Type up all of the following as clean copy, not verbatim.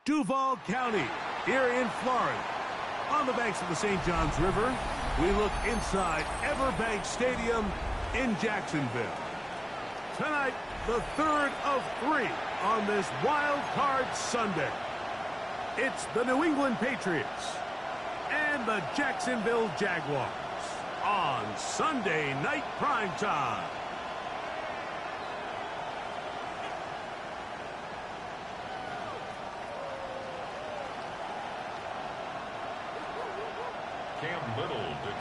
Duval County, here in Florida. On the banks of the St. Johns River, we look inside Everbank Stadium in Jacksonville. Tonight, the third of three on this Wild Card Sunday. It's the New England Patriots and the Jacksonville Jaguars on Sunday Night Primetime.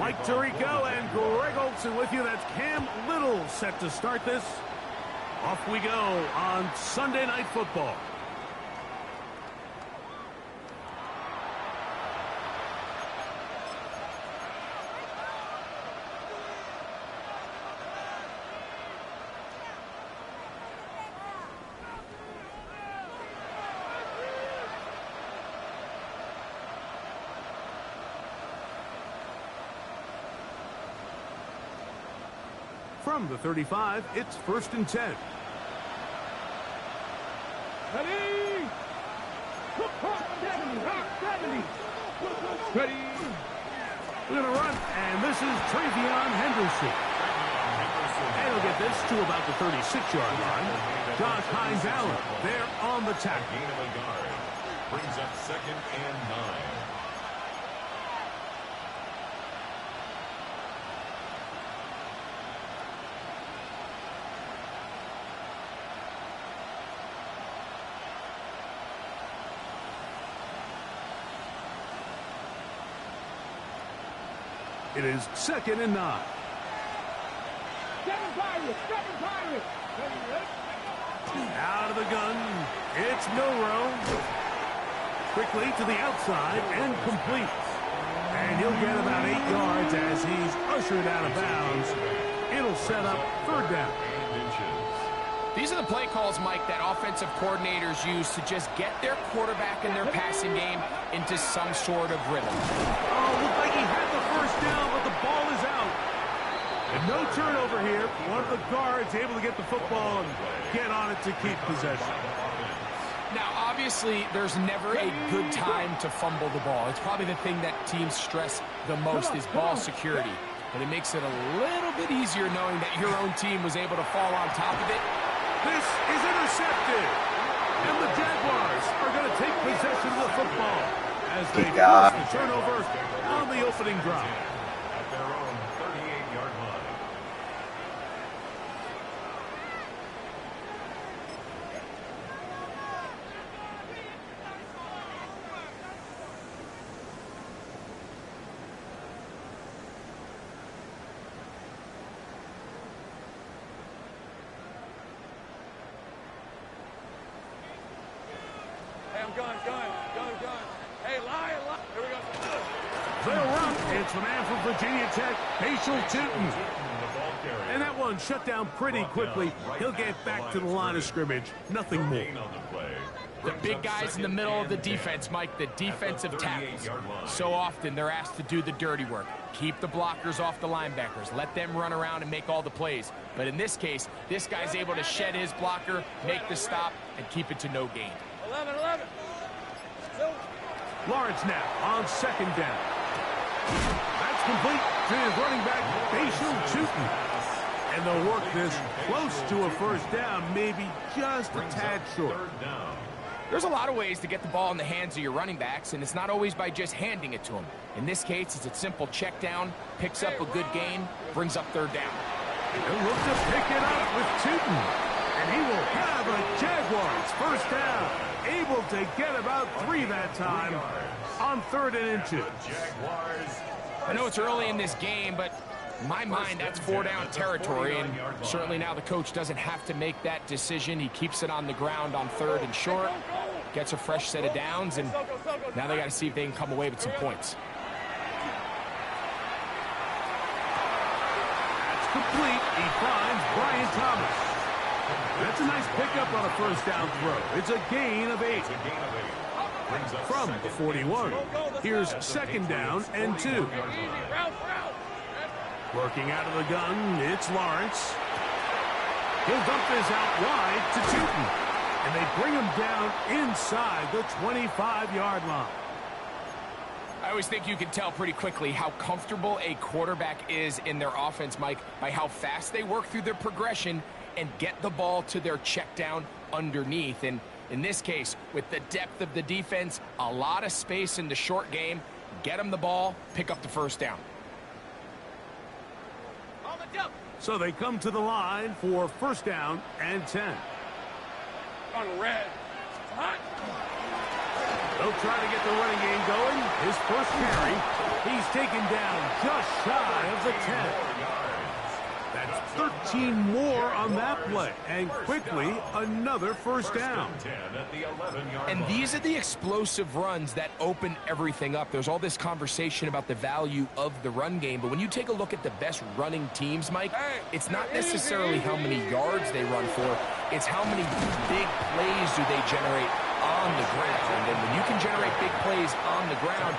Mike Tirico and Greg Olson with you. That's Cam Little set to start this. Off we go on Sunday Night Football. From the 35, it's 1st and 10. Ready! Ready! We're going to run, and this is Travion Henderson. And he'll get this to about the 36-yard line. Josh Hines Allen there on the tackle. Gain of a yard. Brings up 2nd and 9. It is 2nd and 9. Seven Pirates! Out of the gun, it's Milrow. Quickly to the outside and complete. And he'll get about 8 yards as he's ushered out of bounds. It'll set up 3rd down. These are the play calls, Mike, that offensive coordinators use to just get their quarterback and their passing game into some sort of rhythm. Oh, looked like he had the 1st down, but the ball is out. And no turnover here. One of the guards able to get the football and get on it to keep possession. Now, obviously, there's never a good time to fumble the ball. It's probably the thing that teams stress the most is ball security. But it makes it a little bit easier knowing that your own team was able to fall on top of it. This is intercepted. And the Jaguars are going to take possession of the football as they force the turnover on the opening drive. At their own 38-yard line. Hey, lie. Here we go. They'll run. It's the man from Virginia Tech, Bashal Tootin. And that one shut down pretty quickly. He'll get back to the line of scrimmage. Nothing more. The big guys in the middle of the defense, Mike, the defensive tackles. So often they're asked to do the dirty work. Keep the blockers off the linebackers. Let them run around and make all the plays. But in this case, this guy's able to shed his blocker, make the stop, and keep it to no gain. 11. Lawrence now on 2nd down. That's complete to his running back, Bashal Tootin. And they'll work this close to a 1st down, maybe just a tad short. There's a lot of ways to get the ball in the hands of your running backs, and it's not always by just handing it to them. In this case, it's a simple check down, picks up a good gain, brings up 3rd down. He'll look to pick it up with Tootin. And he will have a Jaguars 1st down. Able to get about 3 that time on 3rd and 2. I know it's early in this game, but in my mind, that's 4-down territory, and certainly now the coach doesn't have to make that decision. He keeps it on the ground on 3rd and short, gets a fresh set of downs, and now they got to see if they can come away with some points. That's complete. He finds Brian Thomas. That's a nice pickup on a 1st down throw. It's a gain of 8. From the 41. Here's 2nd down and 2. Working out of the gun, it's Lawrence. He'll dump this out wide to Tootin. And they bring him down inside the 25-yard line. I always think you can tell pretty quickly how comfortable a quarterback is in their offense, Mike, by how fast they work through their progression and get the ball to their check down underneath. And in this case, with the depth of the defense, a lot of space in the short game, get them the ball, pick up the first down. So they come to the line for first down and 10. On red. Hot. They'll try to get the running game going. His first carry, he's taken down just shy of the 10. That's 13 more on that play. And quickly, another first down. And these are the explosive runs that open everything up. There's all this conversation about the value of the run game, but when you take a look at the best running teams, Mike, it's not necessarily how many yards they run for, it's how many big plays do they generate on the ground. And when you can generate big plays on the ground,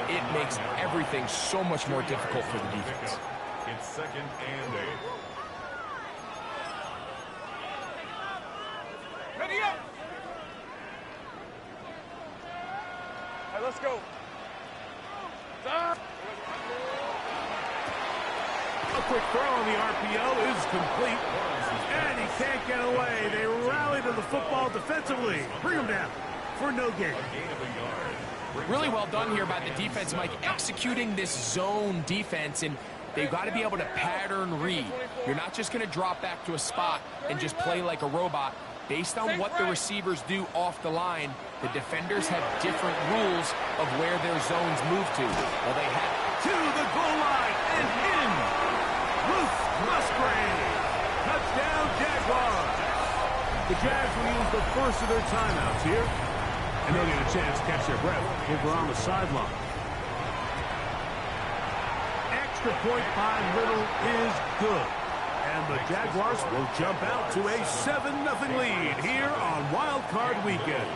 it makes everything so much more difficult for the defense. It's second and 8. Ready up. All right, let's go. A quick throw on the RPO is complete. And he can't get away. They rally to the football defensively. Bring him down for no gain. Really well done here by the defense, Mike, executing this zone defense, and they've got to be able to pattern read. You're not just going to drop back to a spot and just play like a robot. Based on what the receivers do off the line, the defenders have different rules of where their zones move to. Well, they have To the goal line and in. Ruth Musgrave. Touchdown, Jaguars. The Jags will use the first of their timeouts here. And they'll get a chance to catch their breath over on the sideline. Extra point by Little is good. And the Jaguars will jump out to a 7-0 lead here on Wild Card Weekend.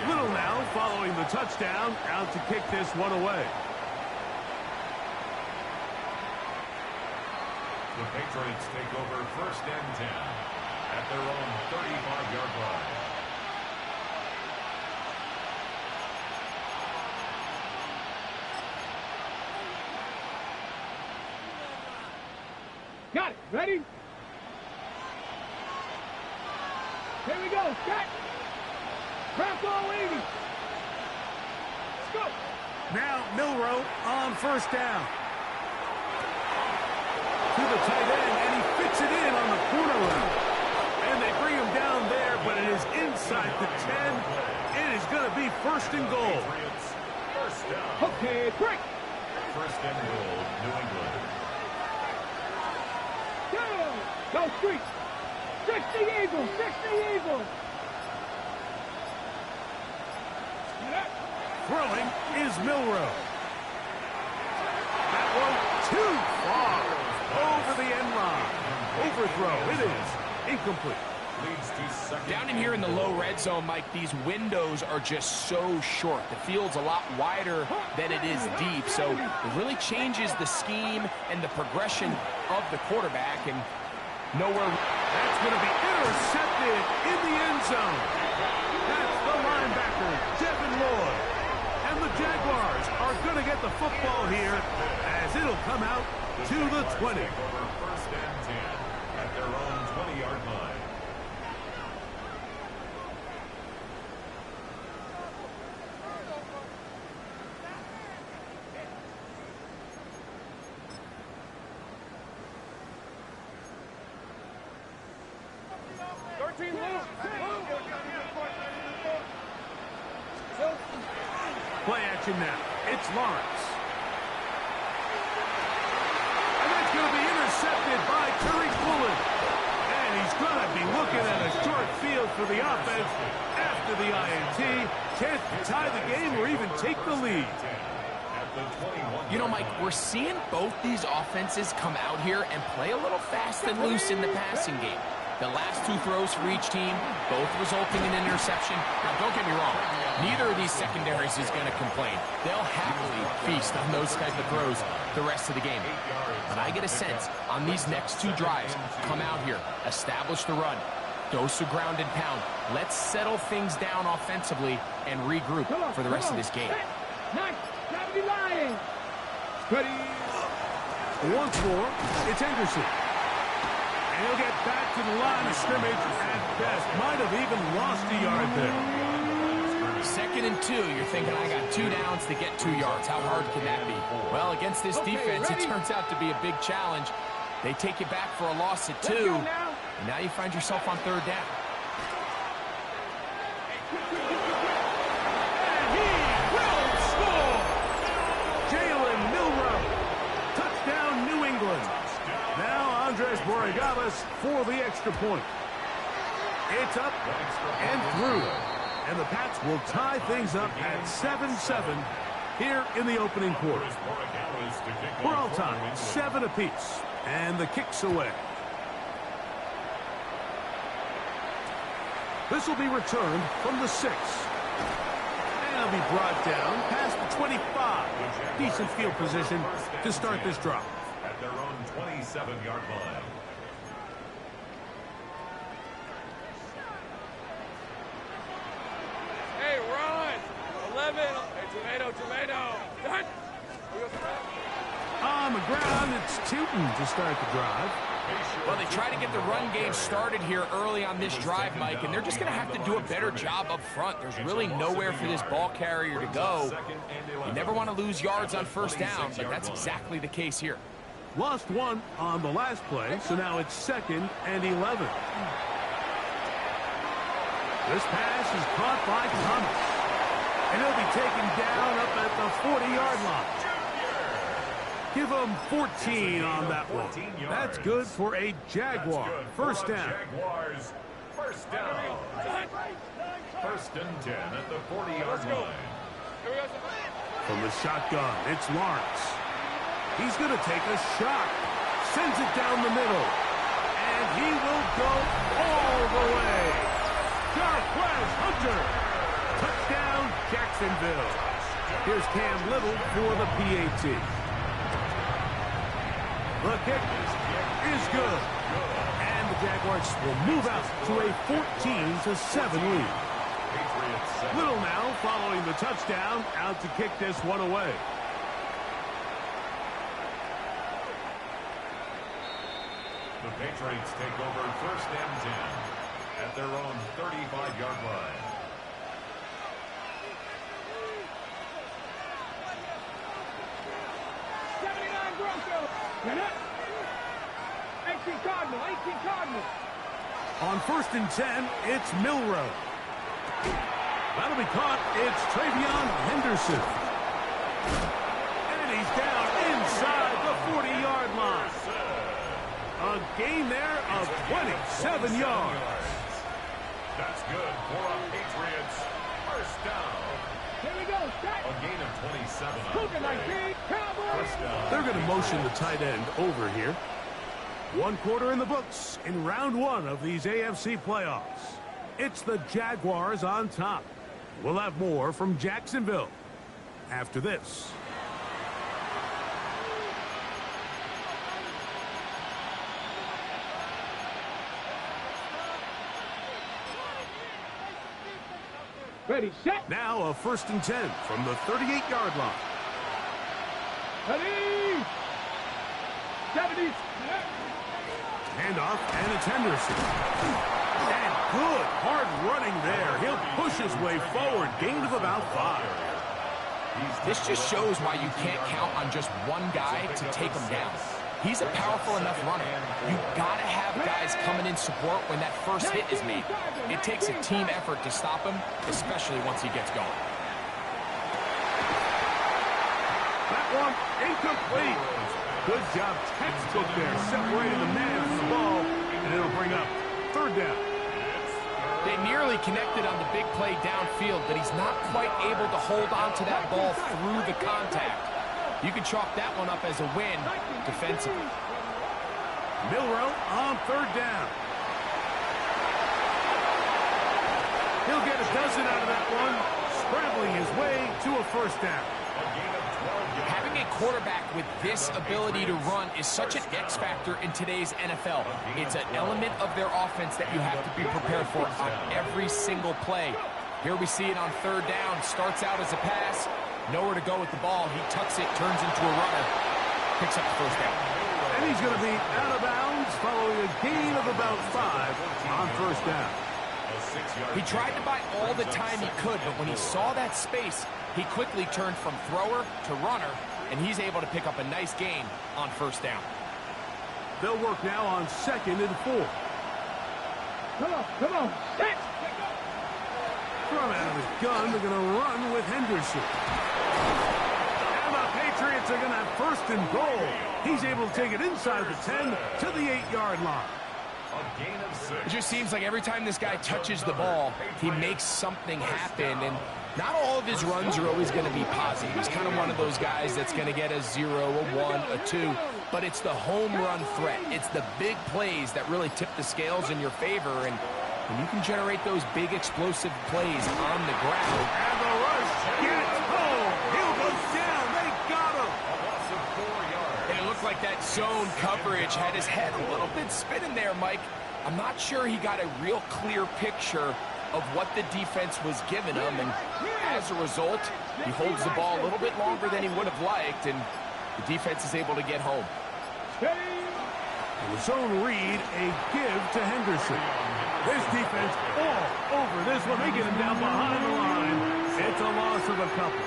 Little now following the touchdown, out to kick this one away. The Patriots take over first and 10 at their own 35-yard line. Got it. Ready? Here we go. Set. Craft all 80. Let's go. Now Milroe on first down. To the tight end, and he fits it in on the corner route. And they bring him down there, but it is inside the 10. It is going to be first and goal. First down. Okay, break. First and goal, New England. Go street. 60 Eagles. 60 Eagles. Throwing is Milroe. That one too far. Over the end line. Overthrow. It is incomplete. Leads to second. down in here in the low red zone, Mike, these windows are just so short. The field's a lot wider than it is deep, so it really changes the scheme and the progression of the quarterback, and nowhere. That's going to be intercepted in the end zone. That's the linebacker, Devin Lloyd. And the Jaguars are going to get the football here as it'll come out to the 20. First and 10 at their own 20-yard line. Play action now. It's Lawrence. And that's going to be intercepted by Tariq Woolen. And he's going to be looking at a short field for the offense after the INT. Chance to tie the game or even take the lead. You know, Mike, we're seeing both these offenses come out here and play a little fast and loose in the passing game. The last two throws for each team, both resulting in an interception. Now, don't get me wrong. Neither of these secondaries is going to complain. They'll happily feast on those type of throws the rest of the game. But I get a sense on these next two drives, come out here, establish the run, Dose of ground and pound. Let's settle things down offensively and regroup for the rest of this game. Nice. Gotta be lying. Ready. Once more, it's Henderson. And he'll get back to the line of scrimmage at best. Might have even lost a yard there. 2nd and 2, you're thinking, I got 2 downs to get 2 yards. How hard can that be? Well, against this defense, it turns out to be a big challenge. They take you back for a loss at 2, and now you find yourself on 3rd down. And he will score! Jalen Milroe. Touchdown, New England. Now Andres Borregales for the extra point. It's up and through. And the Pats will tie things up at 7-7 here in the opening quarter. We're all tied, 7 apiece. And the kick's away. This will be returned from the 6. And it'll be brought down past the 25. Decent field position to start this drive. At their own 27-yard line. Hey, run. 11. Hey, tomato. Done. On the ground, it's Tootin to start the drive. Well, they try to get the run game started here early on this drive, Mike, and they're just going to have to do a better job up front. There's really nowhere for this ball carrier to go. You never want to lose yards on 1st down, but that's exactly the case here. Lost 1 on the last play, so now it's 2nd and 11. This pass is caught by Thomas. And he'll be taken down up at the 40-yard line. Give him 14 on that one. That's good for a Jaguar. 1st down. Jaguars, 1st down. 1st and 10 at the 40-yard line. From the shotgun, it's Lawrence. He's going to take a shot. Sends it down the middle. And he will go all the way. Jarquez Hunter. Touchdown, Jacksonville. Here's Cam Little for the PAT. The kick is good. And the Jaguars will move out to a 14-7 lead. Little now following the touchdown, out to kick this one away. The Patriots take over 1st and 10 at their own 35-yard line. On 1st and 10, it's Milroe. That'll be caught. It's Travion Henderson. And he's down inside the 40-yard line. A gain there of 27 yards. That's good for a Patriots 1st down. Here we go. A gain of 27. Cooking like big Cowboys. 1st down. They're going to motion the tight end over here. 1 quarter in the books in round 1 of these AFC playoffs. It's the Jaguars on top. We'll have more from Jacksonville after this. Ready, set. Now a 1st and 10 from the 38-yard line. Ready. 70. Handoff, and it's Henderson. And good, hard running there. He'll push his way forward. Gain of about 5. This just shows why you can't count on just one guy to take him down. He's a powerful enough runner. You've got to have guys coming in support when that first hit is made. It takes a team effort to stop him, especially once he gets going. That one incomplete. Good job, textbook there, separating the man from the ball, and it'll bring up 3rd down. They nearly connected on the big play downfield, but he's not quite able to hold on to that ball through the contact. You can chalk that one up as a win defensively. Milroe on 3rd down. He'll get a dozen out of that one, scrambling his way to a 1st down. A gain of Having a quarterback with this ability to run is such an X factor in today's NFL. It's an element of their offense that you have to be prepared for on every single play. Here we see it on third down. Starts out as a pass. Nowhere to go with the ball. He tucks it, turns into a runner. Picks up the first down. And he's going to be out of bounds following a gain of about 5 on first down. He tried to buy all the time he could, but when he saw that space, he quickly turned from thrower to runner, and he's able to pick up a nice gain on first down. They'll work now on 2nd and 4. Come on, set! From out of his gun, they're going to run with Henderson. And the Patriots are going to have 1st and goal. He's able to take it inside the 10 to the 8-yard line. It just seems like every time this guy touches the ball, he makes something happen, and not all of his runs are always going to be positive. He's kind of one of those guys that's going to get a 0, a 1, a 2, but it's the home run threat. It's the big plays that really tip the scales in your favor, and when you can generate those big explosive plays on the ground. And the rush gets home. Hill goes down. They got him. And it looked like that zone coverage had his head a little bit spinning there, Mike. I'm not sure he got a real clear picture of what the defense was giving him, and as a result, he holds the ball a little bit longer than he would have liked, and the defense is able to get home. And the zone read, a give to Henderson. This defense all over this one. They get him down behind the line. It's a loss of a couple.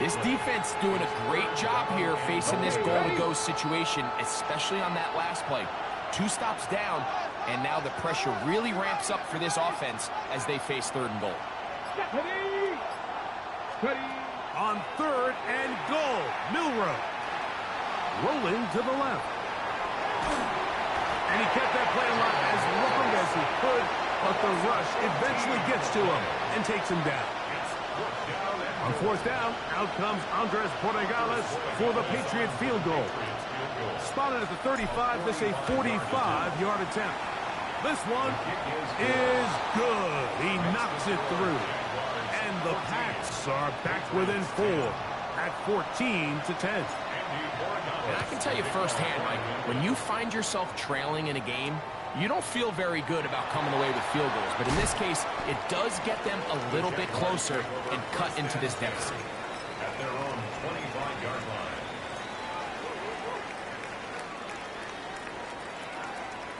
This defense doing a great job here facing this goal-to-go situation, especially on that last play. 2 stops down, and now the pressure really ramps up for this offense as they face 3rd and goal. On 3rd and goal, Milroe rolling to the left. And he kept that play alive as long as he could, but the rush eventually gets to him and takes him down. On 4th down, out comes Andres Portegales for the Patriot field goal. Spotted at the 35, this a 45-yard attempt. This one is good. He knocks it through. And the Pats are back within 4 at 14-10. And I can tell you firsthand, Mike, when you find yourself trailing in a game, you don't feel very good about coming away with field goals. But in this case, it does get them a little bit closer and cut into this deficit. At their own 25-yard line.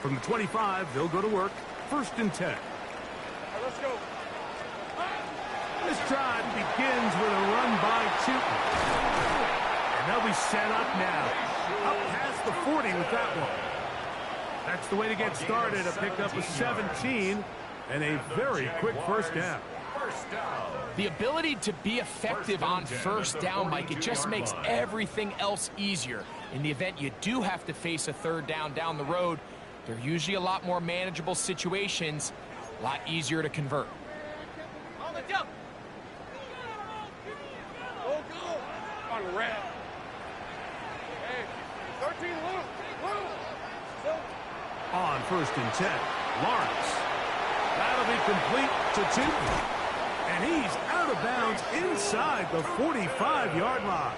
From the 25, they'll go to work. 1st and 10. Right, let's go. This drive begins with a run by Chooton. And they'll be set up now. Up past the 40 with that one. That's the way to get started. A pickup of 17 and a very quick first down. The ability to be effective on first down, Mike, it just makes everything else easier. In the event you do have to face a 3rd down the road, they're usually a lot more manageable situations, a lot easier to convert. On the jump. Go. On red. Hey, 13 Luke. On 1st and 10, Lawrence. That'll be complete to Chooton. And he's out of bounds inside the 45-yard line.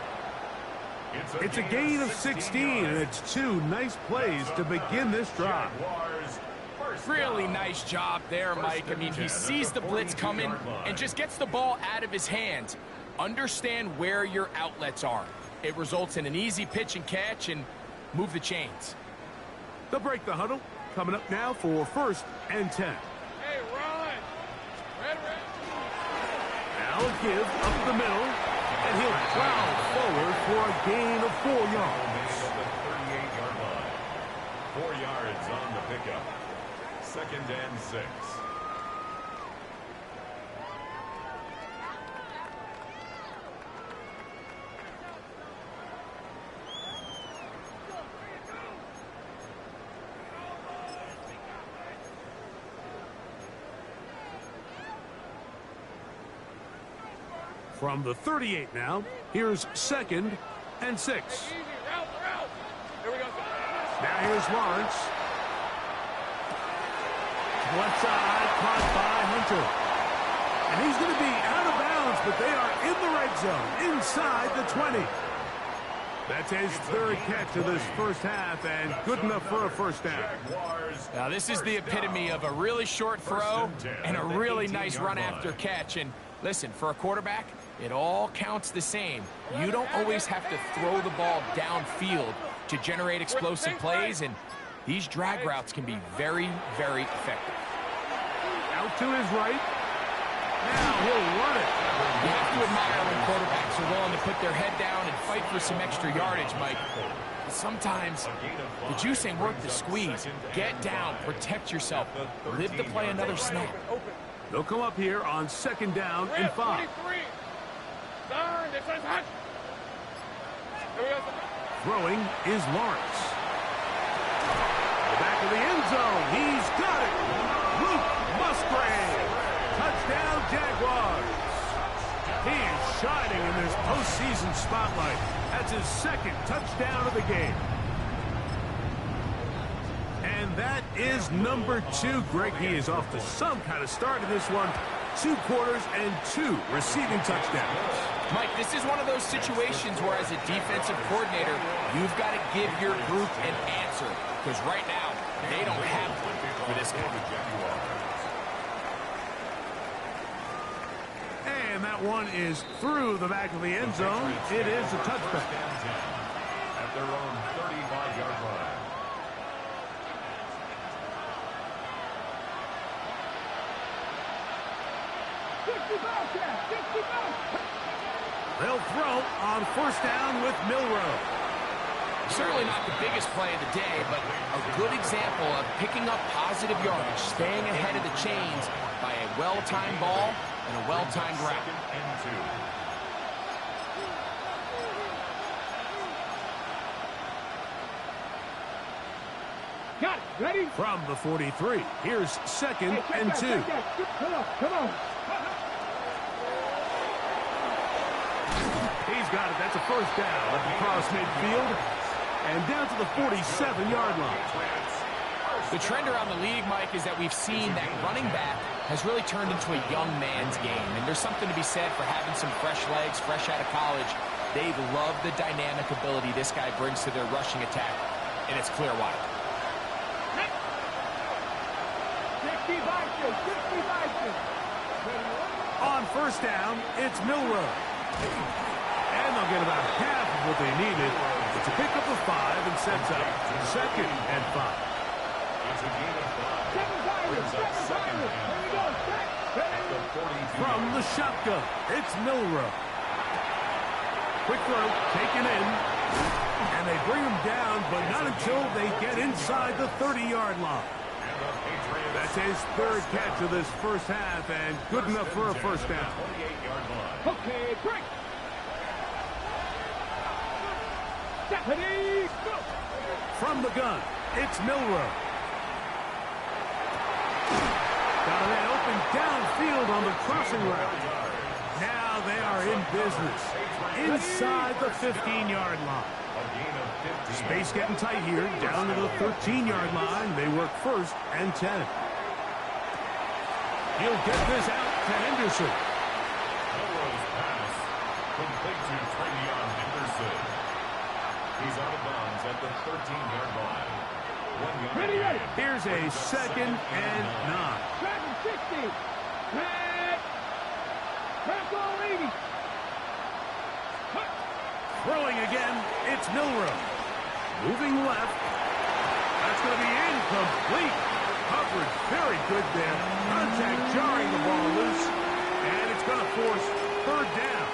It's a gain of 16, and it's 2 nice plays to begin this drive. Really nice job there, Mike. I mean, he sees the blitz coming and just gets the ball out of his hands. Understand where your outlets are. It results in an easy pitch and catch and move the chains. They'll break the huddle. Coming up now for 1st and 10. Hey, run. Red. Now a give up the middle, and he'll plow forward for a gain of 4 yards. The 38-yard line. 4 yards on the pickup. 2nd and 6. From the 38 now, here's 2nd and 6. Easy, route. Here we go. Now here's Lawrence. Left side, caught by Hunter. And he's going to be out of bounds but they are in the red zone, inside the 20. That's his third catch of this first half, and good enough for a first down. Now, this is the epitome of a really short throw and a really nice run after catch. And listen, for a quarterback, it all counts the same. You don't always have to throw the ball downfield to generate explosive plays, and these drag routes can be very, very effective. Out to his right. Now he'll run it. You have to admire when quarterbacks are willing to put their head down and fight for some extra yardage, Mike. But sometimes the juice ain't worth the squeeze. Get down, protect yourself, live to play another snap. They'll come up here on second down and 5. Throwing is Lawrence. The back of the end zone. He's got it. Luke Musgrave. Touchdown, Jaguars. He is shining in this postseason spotlight. That's his second touchdown of the game. And that is number 2. Greg, he is off to some kind of start in this one. 2 quarters and 2 receiving touchdowns. Mike, this is one of those situations where as a defensive coordinator, you've got to give your group an answer. Because right now, they don't have one for this guy. And that one is through the back of the end zone. It is a touchback. At their own 35-yard line. They'll throw on first down with Milroe. Certainly not the biggest play of the day, but a good example of picking up positive yardage, staying ahead of the chains by a well-timed ball and a well-timed route. Got it. Ready? From the 43, here's second and 2. Come on, come on. He's got it. That's a first down across midfield and down to the 47-yard line. The trend around the league, Mike, is that we've seen that running back has really turned into a young man's game. And there's something to be said for having some fresh legs, fresh out of college. They love the dynamic ability this guy brings to their rushing attack, and it's clear why. On first down, it's Milroe. And they'll get about half of what they needed. It's a pickup of 5 and sets up second and 5. It's a gain of 5. Brings up second down at the 42. From the shotgun, it's Milroe. Quick throw, taken in. And they bring him down, but not until they get inside the 30-yard line. That's his third catch of this first half, and good enough for a first down. 28-yard line. Okay, break. Stephanie, go. From the gun, it's Milroe. Got a man open downfield on the crossing route. Now they are in business inside the 15-yard line. Space getting tight here, down to the 13-yard line. They work first and 10. He'll get this out to Henderson. Milroe's pass complete to Travion Henderson. He's out of bounds at the 13-yard line. 1 yard. Ready. Here's a second and 9. Dragon 60. Red. Tackle 80. Throwing again, it's Milroe. Moving left. That's going to be incomplete. Coverage very good there. Contact jarring the ball loose. And it's going to force third down.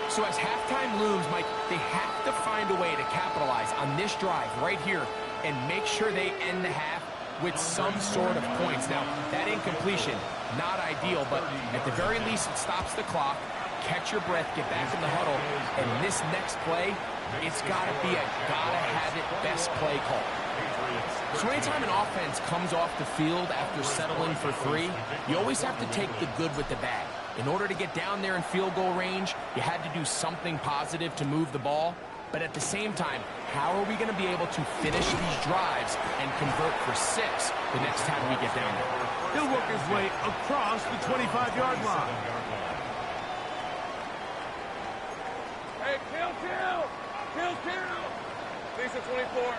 So as halftime looms, Mike, they have to find a way to capitalize on this drive right here and make sure they end the half with some sort of points. Now, that incompletion, not ideal, but at the very least it stops the clock. Catch your breath, get back in the huddle, and this next play, it's got to be a gotta-have-it best play call. So anytime an offense comes off the field after settling for 3, you always have to take the good with the bad. In order to get down there in field goal range, you had to do something positive to move the ball. But at the same time, how are we going to be able to finish these drives and convert for 6 the next time we get down there? He'll work his way across the 25-yard line. Kill. Lisa 24.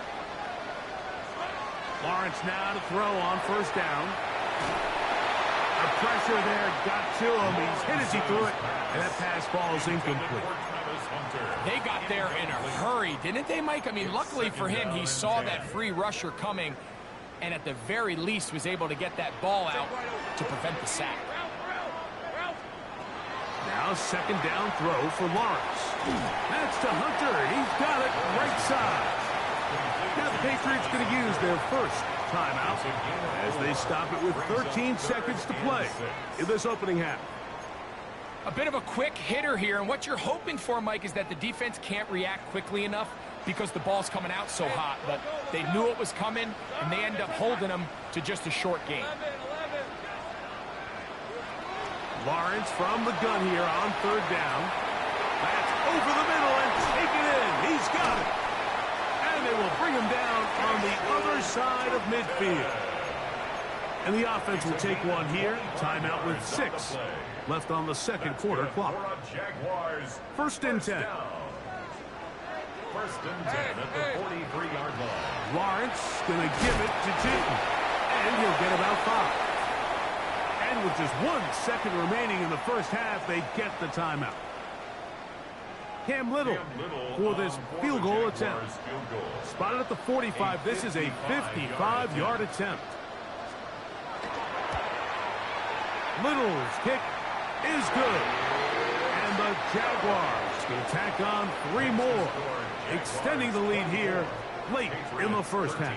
Lawrence now to throw on first down. The pressure there got to him. He's hit as he threw it, and that pass falls incomplete. They got there in a hurry, didn't they, Mike? I mean, luckily for him, he saw that free rusher coming, and at the very least was able to get that ball out to prevent the sack. Now second down throw for Lawrence. That's to Hunter. He's got it right side. Now the Patriots going to use their first timeout as they stop it with 13 seconds to play in this opening half. A bit of a quick hitter here, and what you're hoping for, Mike, is that the defense can't react quickly enough because the ball's coming out so hot. But they knew it was coming, and they end up holding them to just a short game. Lawrence from the gun here on third down. That's over the middle and taken in. He's got it. And they will bring him down on the other side of midfield. And the offense will take one here. Timeout with 6 left on the second quarter clock. First and 10. First and 10 at the 43-yard line. Lawrence going to give it to Jeter. And he'll get about 5. And with just 1 second remaining in the first half, they get the timeout. Cam Little for this field goal attempt. Spotted at the 45. This is a 55-yard attempt. Little's kick is good. And the Jaguars will tack on 3 more, extending the lead here late in the first half.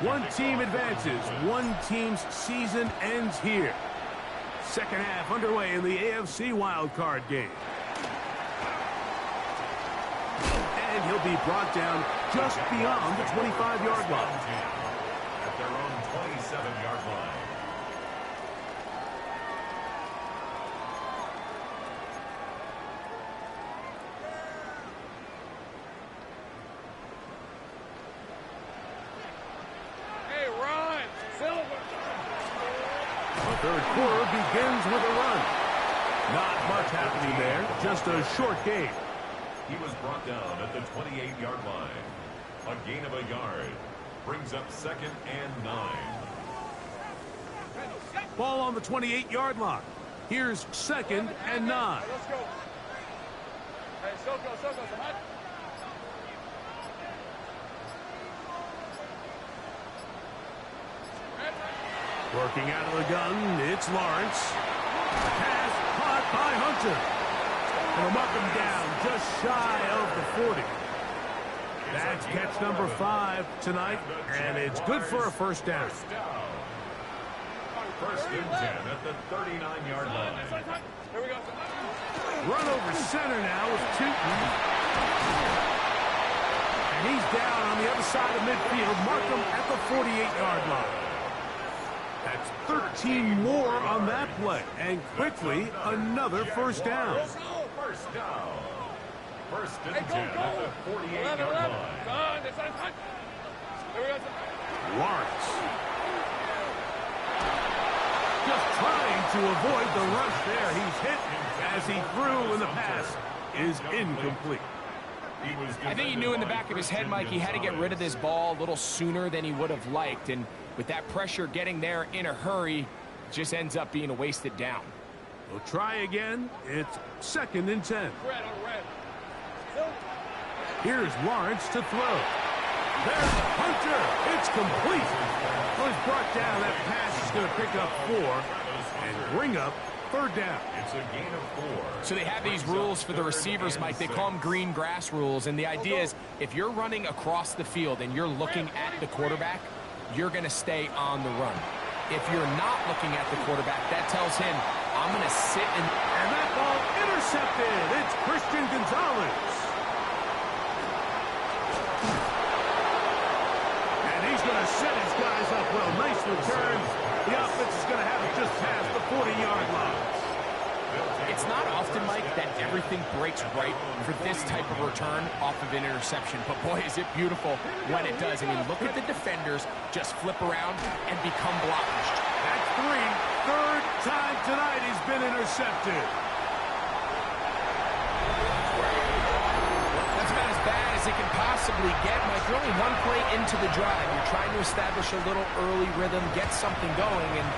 One team advances. One team's season ends here. Second half underway in the AFC wildcard game. And he'll be brought down just beyond the 25-yard line. At their own 27-yard line. Third quarter begins with a run. Not much happening there, just a short game. He was brought down at the 28-yard line. A gain of a yard brings up second and 9. Ball on the 28-yard line. Here's second and 9. Let's go. Hey, Soko, hot. Working out of the gun, it's Lawrence. Pass caught by Hunter. And they'll mark him down just shy of the 40. That's catch number 5 tonight, and it's good for a first down. First and 10 at the 39-yard line. Here we go. Run over center now with Tootin. And he's down on the other side of midfield. Mark him at the 48-yard line. That's 13 more on that play. And quickly, another first down. First down. First and 10 at the 48-yard line. Lawrence. Just trying to avoid the rush there. He's hit as he threw, and the pass is incomplete. I think he knew in the back of his head, Mike, he had to get rid of this ball a little sooner than he would have liked. And with that pressure getting there in a hurry, just ends up being a wasted down. We'll try again. It's second and 10. Here's Lawrence to throw. There's Hunter. It's complete. Well, he's brought down. That pass is going to pick up 4 and bring up third down. It's a gain of 4. So they have these rules for the receivers, Mike. They call them green grass rules. And the idea is if you're running across the field and you're looking at the quarterback, you're going to stay on the run. If you're not looking at the quarterback, that tells him, I'm going to sit and... And that ball intercepted. It's Christian Gonzalez. And he's going to set his guys up well. Nice return. The offense is going to have it just past the 40-yard line. It's not often, Mike, that everything breaks right for this type of return off of an interception. But boy, is it beautiful when it does. I mean, look at the defenders just flip around and become blockers. That's 3. Third time tonight he's been intercepted. That's about as bad as it can possibly get, Mike. You're only one play into the drive. You're trying to establish a little early rhythm, get something going, and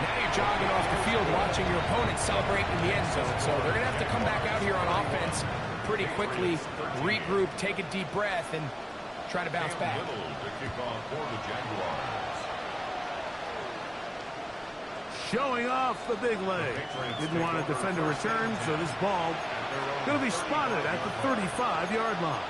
now you're jogging off the field watching your opponent celebrate in the end zone. So they're going to have to come back out here on offense pretty quickly, regroup, take a deep breath, and try to bounce back. To kick off for the Jaguars. Showing off the big leg. Didn't want to defend a return, so this ball going to be spotted at the 35-yard line.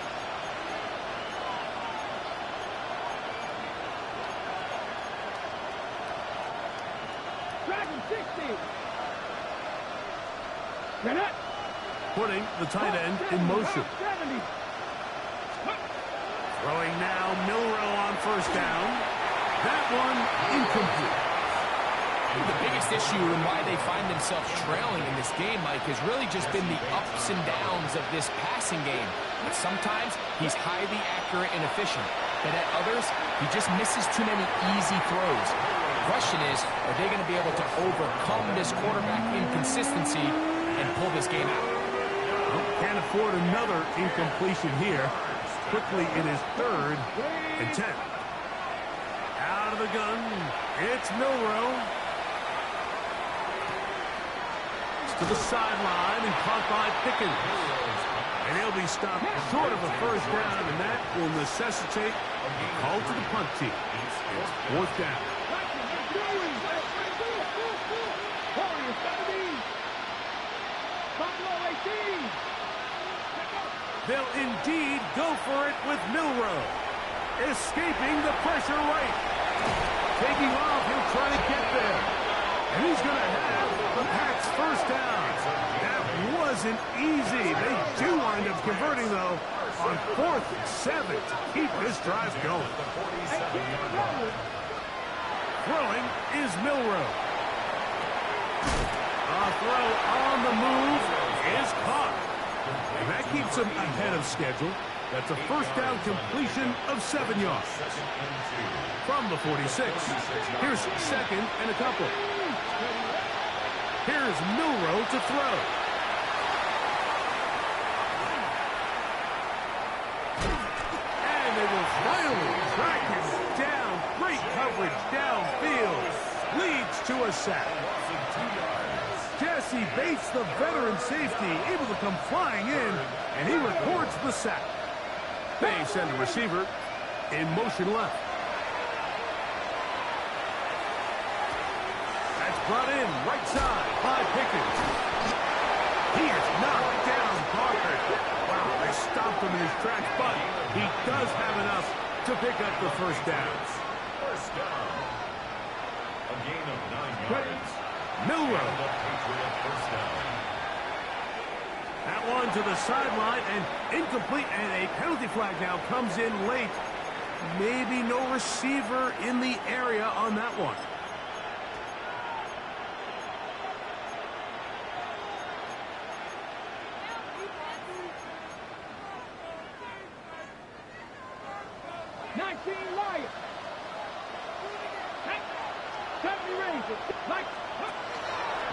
Putting the tight end in motion. Throwing now, Milroe on first down. That one incomplete. The biggest issue and why they find themselves trailing in this game, Mike, has really just been the ups and downs of this passing game. But sometimes he's highly accurate and efficient, but at others, he just misses too many easy throws. The question is, are they going to be able to overcome this quarterback inconsistency and pull this game out? Well, can't afford another incompletion here. Quickly in his 3rd and 10. Out of the gun, it's Milroe. To the sideline and caught by Pickens. And he'll be stopped short of a first down, and that will necessitate a call to the punt team. It's 4th down. They'll indeed go for it with Milroe. Escaping the pressure right. Taking off, he'll try to get there. And he's going to have the Pats first down. That wasn't easy. They do wind up converting, though, on 4th and 7 to keep this drive going. Throwing is Milroe. A throw on the move is caught. And that keeps him ahead of schedule. That's a first down completion of 7 yards. From the 46. Here's 2nd and a couple. Here's Milroe to throw. And they will finally track him down. Great coverage downfield. Leads to a sack. Jesse Bates, the veteran safety, able to come flying in, and he records the sack. They send the receiver in motion left. That's brought in right side by Pickens. He is knocked down hard. Wow, they stopped him in his tracks, but he does have enough to pick up the first down. First down. A gain of 9 yards. Milroe. First down. That one to the sideline and incomplete, and a penalty flag now comes in late. Maybe no receiver in the area on that one.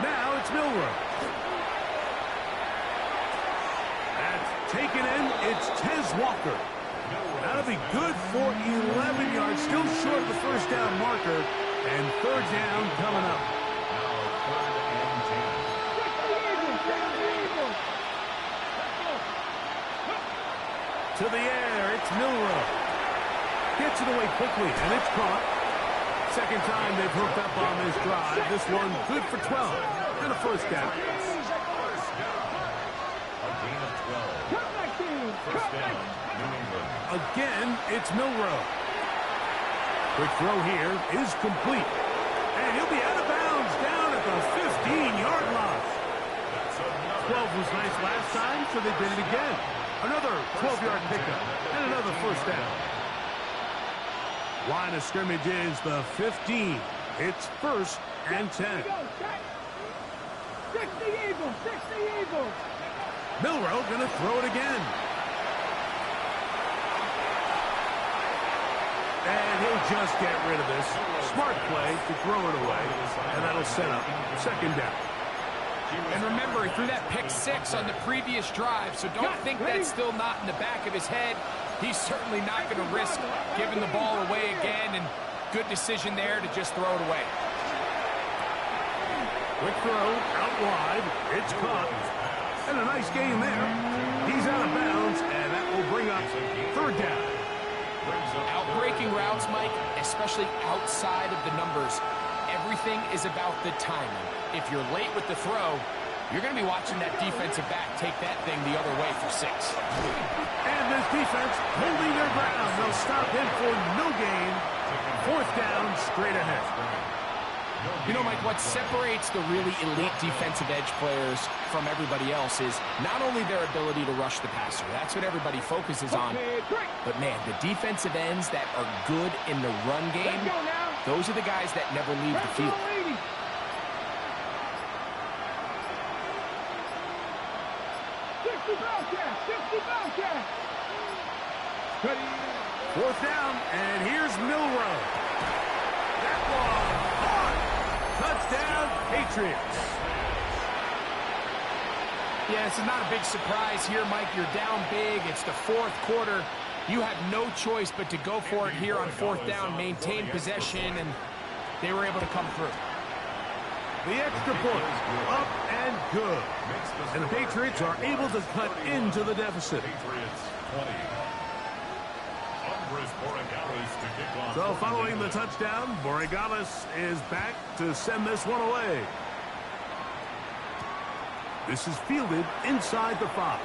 Now it's Milroe. That's taken in. It's Tez Walker. That'll be good for 11 yards. Still short of the first down marker. And 3rd down coming up. To the air. It's Milroe. Gets it away quickly, and it's caught. Second time they've hooked up on this drive. This one good for 12 and a first down. A gain of 12. First down, New England. Again, it's Milroe. Quick throw here is complete. And he'll be out of bounds down at the 15-yard line. 12 was nice last time, so they did it again. Another 12-yard pickup and another first down. Line of scrimmage is the 15. It's 1st and 10. Milroe going to throw it again. And he'll just get rid of this. Smart play to throw it away, and that'll set up second down. And remember, he threw that pick 6 on the previous drive, so don't think that's still not in the back of his head. He's certainly not going to risk giving the ball away again, and good decision there to just throw it away. Quick throw, out wide. It's caught. And a nice gain there. He's out of bounds, and that will bring up third down. Outbreaking routes, Mike, especially outside of the numbers, everything is about the timing. If you're late with the throw, you're going to be watching that defensive back take that thing the other way for 6. And this defense holding their ground. They'll stop him for no gain. Fourth down, straight ahead. You know, Mike, what separates the really elite defensive edge players from everybody else is not only their ability to rush the passer. That's what everybody focuses on. But, man, the defensive ends that are good in the run game, those are the guys that never leave the field. Fourth down, and here's Milroe. That one hard. Touchdown, Patriots. Yeah, this is not a big surprise here, Mike. You're down big. It's the fourth quarter. You have no choice but to go for it here on fourth down, maintain possession, and they were able to come through. The extra point, up and good. And the Patriots are able to cut into the deficit. So following the touchdown, Borregales is back to send this one away. This is fielded inside the 5.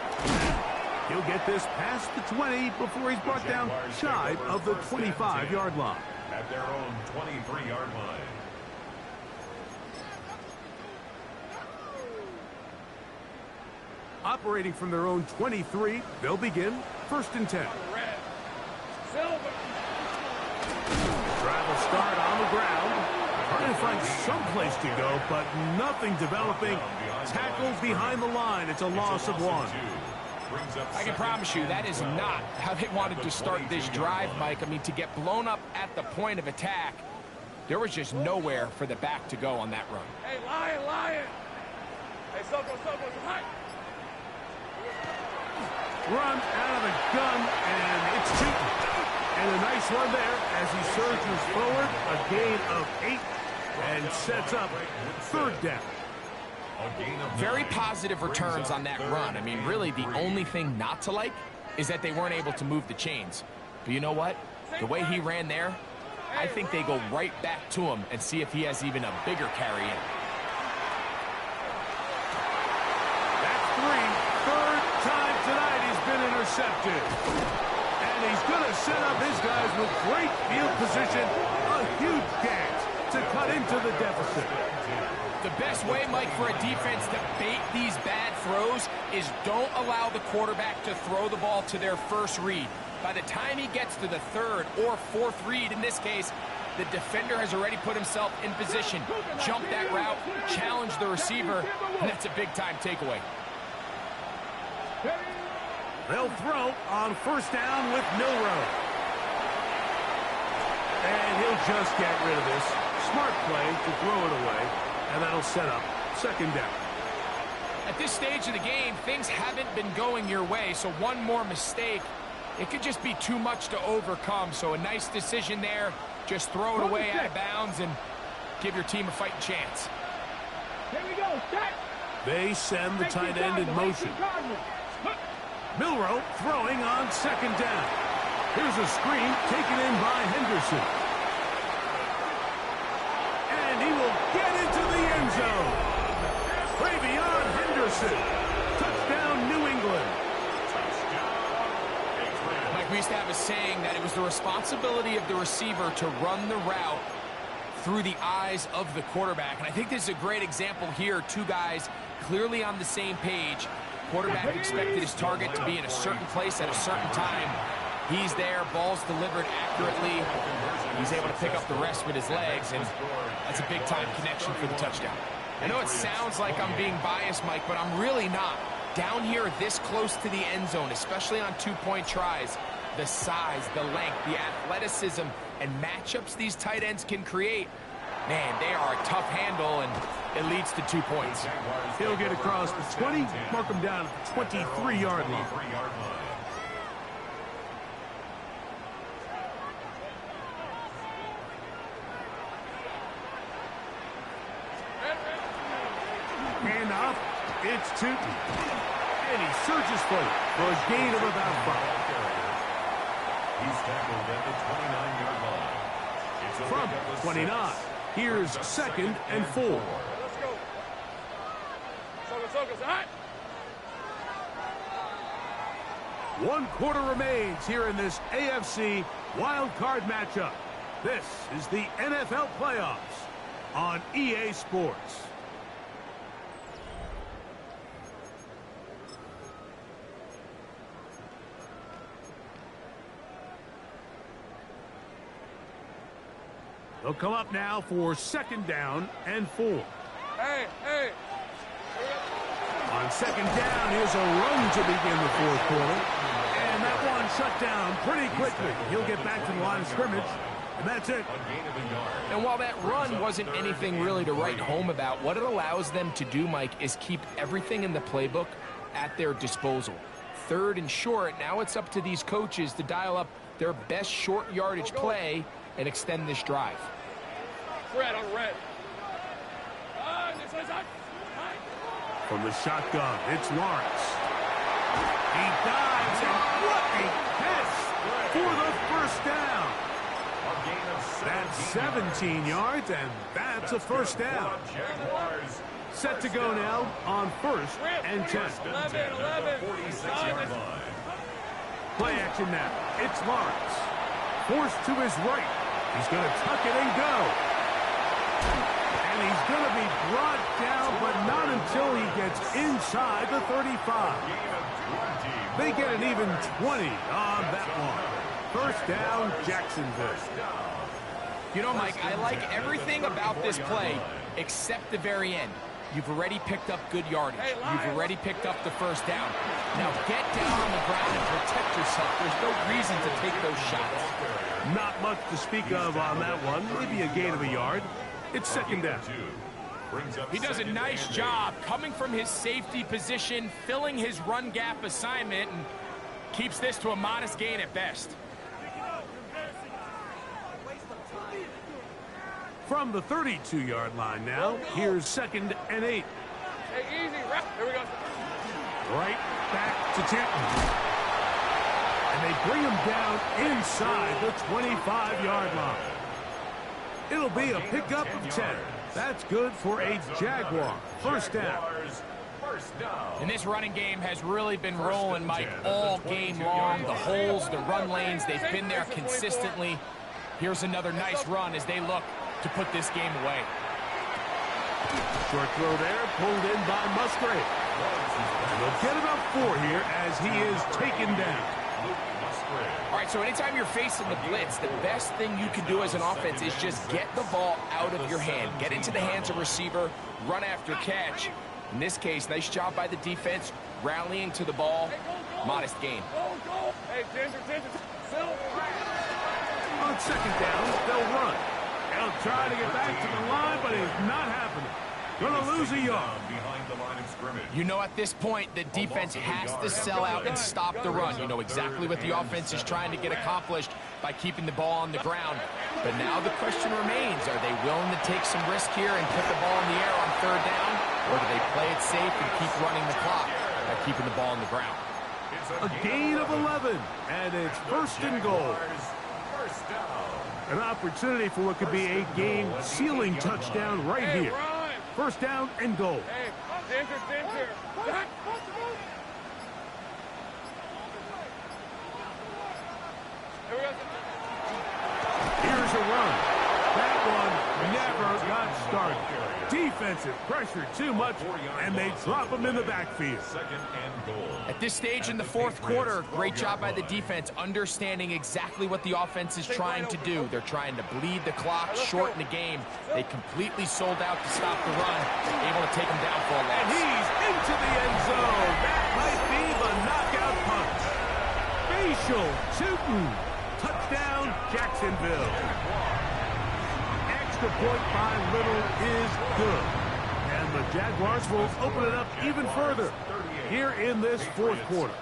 He'll get this past the 20 before he's brought down shy of the 25-yard line. At their own 23-yard line. Operating from their own 23, they'll begin first and 10. Drive will start on the ground. Trying to find some place to go, but nothing developing. Tackled behind the line. It's a loss of 1. I can promise you that is not how they wanted to start this drive, Mike. I mean, to get blown up at the point of attack, there was just nowhere for the back to go on that run. Hey, Lion! Hey, Soko, hi! Run out of the gun, and it's cheating. And a nice run there as he surges forward. A gain of 8 and sets up third down. Very positive returns on that run. I mean, really, the only thing not to like is that they weren't able to move the chains. But you know what? The way he ran there, I think they go right back to him and see if he has even a bigger carry in. That's 3. Third time tonight he's been intercepted. And he's going to set up his guys with great field position. A huge chance to cut into the deficit. The best way, Mike, for a defense to bait these bad throws is don't allow the quarterback to throw the ball to their first read. By the time he gets to the third or fourth read, in this case, the defender has already put himself in position, jump that route, challenge the receiver, and that's a big-time takeaway. They'll throw on first down with Milroe. And he'll just get rid of this. Smart play to throw it away. And that'll set up second down. At this stage of the game, things haven't been going your way, so one more mistake, it could just be too much to overcome. So a nice decision there. Just throw it away out of bounds and give your team a fighting chance. Here we go, set. They send the tight end in motion. Milroe throwing on second down. Here's a screen taken in by Henderson. And he will get into the end zone. Travion Henderson. Touchdown, New England. Mike, we used to have a saying that it was the responsibility of the receiver to run the route through the eyes of the quarterback. And I think this is a great example here. Two guys clearly on the same page. Quarterback expected his target to be in a certain place at a certain time. He's there, ball's delivered accurately. He's able to pick up the rest with his legs, and that's a big-time connection for the touchdown. I know it sounds like I'm being biased, Mike, but I'm really not. Down here this close to the end zone, especially on two-point tries, the size, the length, the athleticism, and matchups these tight ends can create, man, they are a tough handle, and it leads to 2 points. He'll get across the 20, mark him down at the 23-yard line. And up, it's Tootin. And he surges forward for a gain of about 5. He's tackled at the 29-yard line. From 29, here's 2nd and 4. Let's go. Focus, hot. 1 quarter remains here in this AFC wild card matchup. This is the NFL playoffs on EA Sports. They'll come up now for 2nd down and 4. Hey. On 2nd down, here's a run to begin the 4th quarter. And that one shut down pretty quickly. He'll get back to the line of scrimmage, and that's it. And while that run wasn't anything really to write home about, what it allows them to do, Mike, is keep everything in the playbook at their disposal. 3rd and short, now it's up to these coaches to dial up their best short yardage play and extend this drive. Red on red. From the shotgun, it's Lawrence. He dives, and what a catch for the 1st down. That's 17 yards, and that's a 1st down. Set to go now on 1st and 10. 11. Play action now. It's Lawrence. Forced to his right. He's going to tuck it and go. And he's going to be brought down, but not until he gets inside the 35. They get an even 20 on that one. 1st down, Jacksonville. You know, Mike, I like everything about this play except the very end. You've already picked up good yardage. You've already picked up the 1st down. Now get down on the ground and protect yourself. There's no reason to take those shots. Not much to speak of on that one. Maybe a gain of a yard. It's 2nd down. He does a nice job coming from his safety position, filling his run gap assignment, and keeps this to a modest gain at best. From the 32-yard line now, here's 2nd and 8. Hey, easy. Here we go. Right back to Tootin. And they bring him down inside the 25-yard line. It'll be a pickup of 10. That's good for a Jaguar. 1st down. And this running game has really been rolling, Mike, all game long. The holes, the run lanes, they've been there consistently. Here's another nice run as they look to put this game away. Short throw there, pulled in by Musgrave. And they'll get about 4 here as he is taken down. All right, so anytime you're facing the blitz, the best thing you can do as an offense is just get the ball out of your hand. Get into the hands of receiver, run after catch. In this case, nice job by the defense, rallying to the ball. Modest gain. Hey, Ginger. On 2nd down, they'll run. They'll try to get back to the line, but it's not happening. Gonna lose a yard. You know, at this point, the defense has to sell out and stop the run. You know exactly what the offense is trying to get accomplished by keeping the ball on the ground. But now the question remains, are they willing to take some risk here and put the ball in the air on 3rd down? Or do they play it safe and keep running the clock by keeping the ball on the ground? A gain of 11, and it's 1st and goal. An opportunity for what could be a game-sealing touchdown right here. 1st down and goal. Hey, Ginger. Here we go. Here's a run. That one never got started. Defensive pressure too much, and they drop him in the backfield. Second and goal. At this stage in the fourth quarter, great job by the defense, understanding exactly what the offense is trying to do. They're trying to bleed the clock, shorten the game. They completely sold out to stop the run, able to take him down for a loss. And he's into the end zone. That might be the knockout punch. Facial shooting. Touchdown, Jacksonville. Extra point by Little is good. And the Jaguars will open it up even further here in this fourth quarter.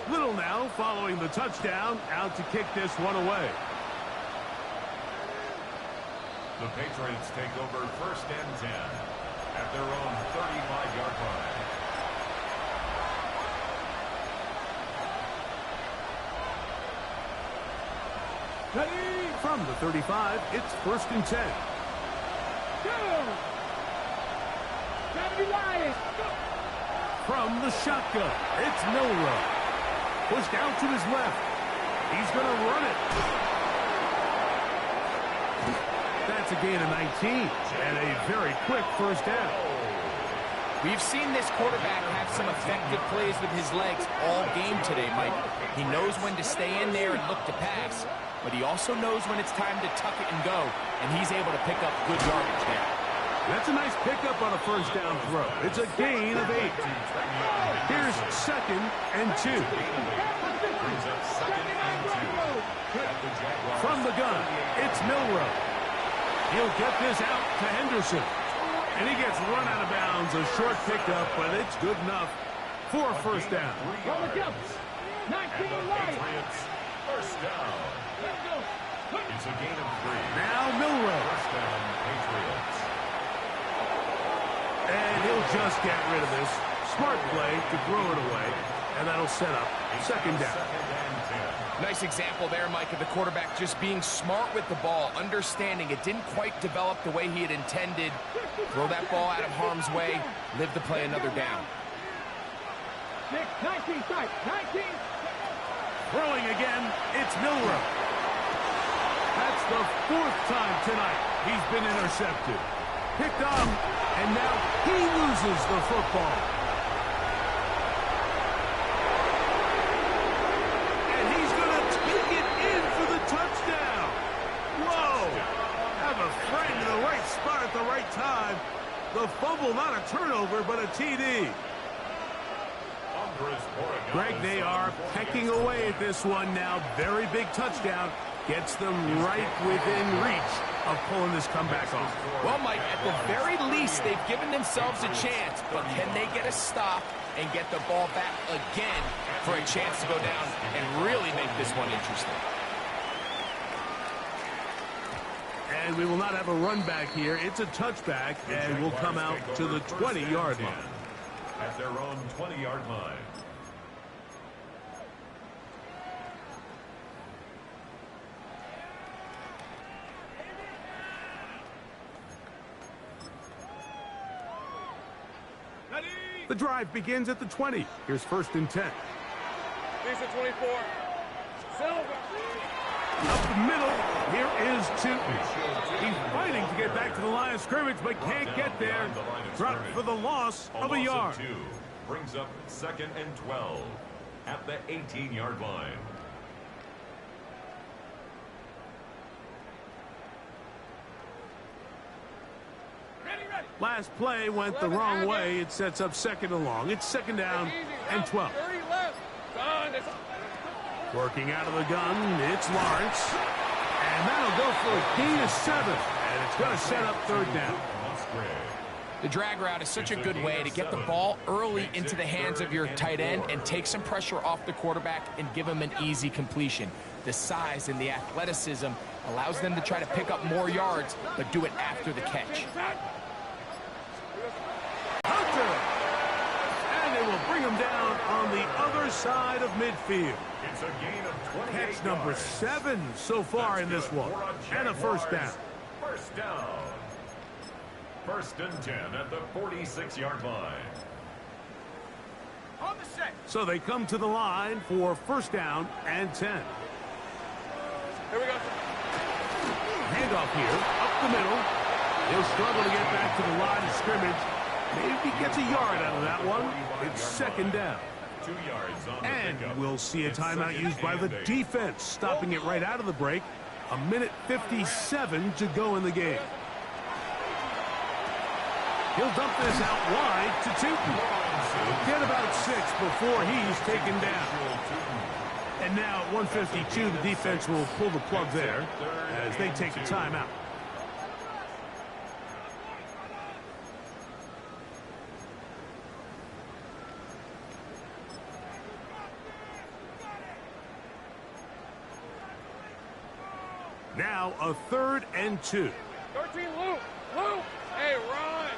Little now following the touchdown, out to kick this one away. The Patriots take over first and 10 at their own 35-yard line. From the 35, it's first and 10. Go! Lions. Go! From the shotgun, it's Milroe. Pushed out to his left. He's going to run it. That's a gain of 19 and a very quick first down. We've seen this quarterback have some effective plays with his legs all game today, Mike. He knows when to stay in there and look to pass, but he also knows when it's time to tuck it and go, and he's able to pick up good yardage there. That's a nice pickup on a first down throw. It's a gain of 8. Here's second and 2. From the gun, it's Milroe. He'll get this out to Henderson. And he gets run out of bounds. A short pickup, but it's good enough for a first down. And the Patriots first down. It's a gain of 3. Now Milroe. First down, Patriots. And he'll just get rid of this. Smart play to throw it away. And that'll set up second down. Second and 10. Nice example there, Mike, of the quarterback just being smart with the ball, understanding it didn't quite develop the way he had intended. Throw that ball out of harm's way, live to play another down. 19 strike. 19. Throwing again, it's Milroe. That's the 4th time tonight he's been intercepted. Picked up, and now he loses the football. And he's going to take it in for the touchdown. Whoa! Have a friend in the right spot at the right time. The fumble, not a turnover, but a TD. Greg, they are pecking away at this one now. Very big touchdown. Gets them right within reach of pulling this comeback off. Well, Mike, at the very least, they've given themselves a chance, but can they get a stop and get the ball back again for a chance to go down and really make this one interesting? And we will not have a run back here. It's a touchback, and we'll come out to the 20-yard line. At their own 20-yard line. The drive begins at the 20. Here's first and 10. These are 24. Silver. Up the middle, here is Tootin. He's fighting to get back to the line of scrimmage, but can't get there. Dropped for the loss of a yard. 2 brings up second and 12 at the 18-yard line. Last play went the wrong way. It sets up second and long. It's second down and 12. 30 left. Done. Working out of the gun, it's Lawrence. And that'll go for a gain of 7. And it's going to set up third down. The drag route is such a good way to get the ball early into the hands of your tight end and take some pressure off the quarterback and give him an easy completion. The size and the athleticism allows them to try to pick up more yards, but do it after the catch. Hunter! And they will bring him down on the other side of midfield. It's a gain of 28 Catch number 7 so far in this one. And a first down. First down. First and 10 at the 46-yard line. On the set. So they come to the line for first down and 10. Here we go. Handoff here, up the middle. He'll struggle to get back to the line of scrimmage. Maybe gets a yard out of that one. It's second down. 2 yards on the And pickup. we'll see a timeout used by the defense, stopping it right out of the break. 1:57 to go in the game. He'll dump this out wide to Tootin. Get about 6 before he's taken down. And now at 1:52, the defense will pull the plug there as they take a timeout. Now a 3rd and 2. 13, Luke. Luke. Hey, run.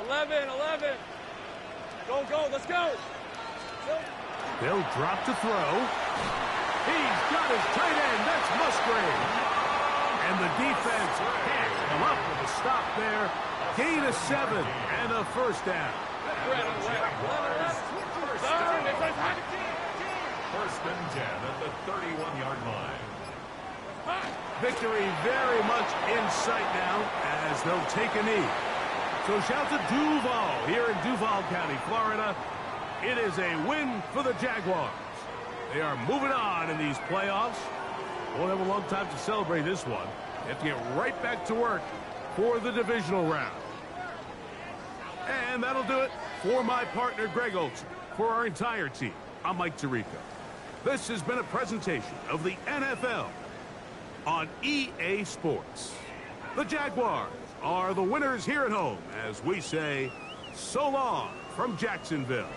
11. Go. Let's go. They'll drop to throw. He's got his tight end. That's Musgrave. And the defense can't come up with a stop there. Gain of 7 and a first down. First and 10 at the 31-yard line. Victory very much in sight now as they'll take a knee. So shout to Duval here in Duval County, Florida. It is a win for the Jaguars. They are moving on in these playoffs. Won't have a long time to celebrate this one. They have to get right back to work for the divisional round. And that'll do it for my partner, Greg Olson. For our entire team, I'm Mike Tirico. This has been a presentation of the NFL on EA Sports. The Jaguars are the winners here at home as we say so long from Jacksonville.